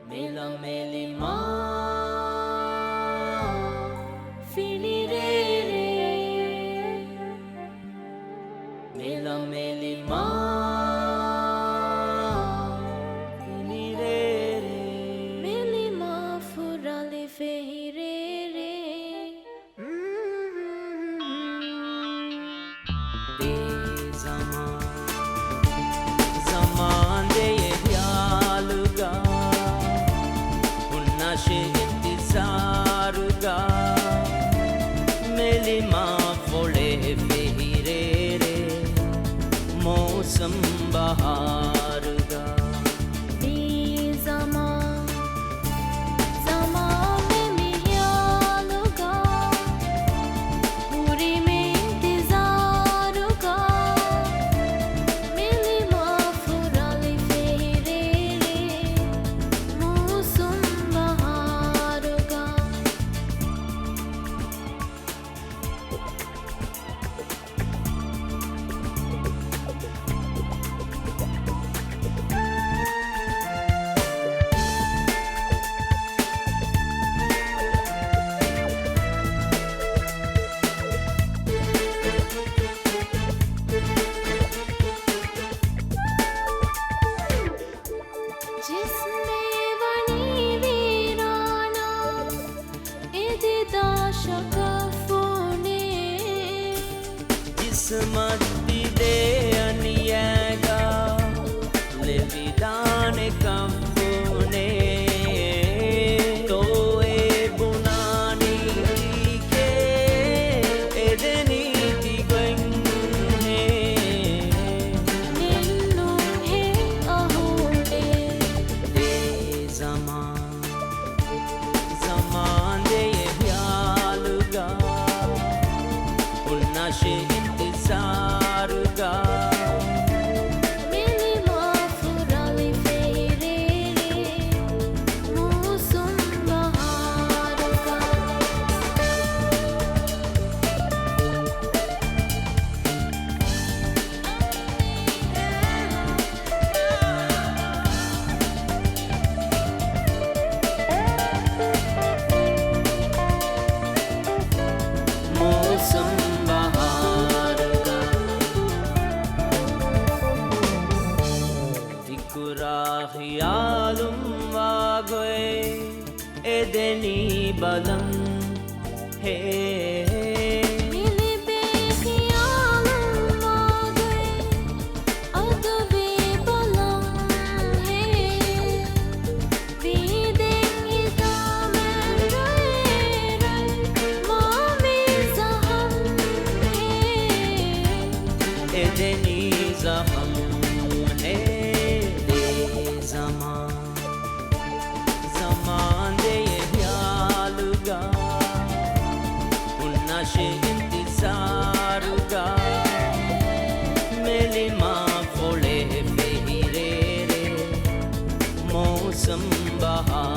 मेला मेली माँ फिनी रे रे मेला मेली माँ फिनी रे रे मेली माँ फुराले फेही रे रे zaman de yaluga unna she intizaruga meli ma fole fehire re मौसम बहार का Mati de aniega le vidane campone to e bunani ke edeni ti gwenne ninnu he ahode de zaman de yaluga unna she Saruga मेली माँ फुराले फेही रे रे मौसम बहार का मौसम Khiyalum wagoe edeni balam he मिली बेखियालum वागए अदवे बलम है बीदें इदामन रे मामी जहम है edeni zaham he zaman de yaluga unna she intizaruga meli ma fole fehire re मौसम बहार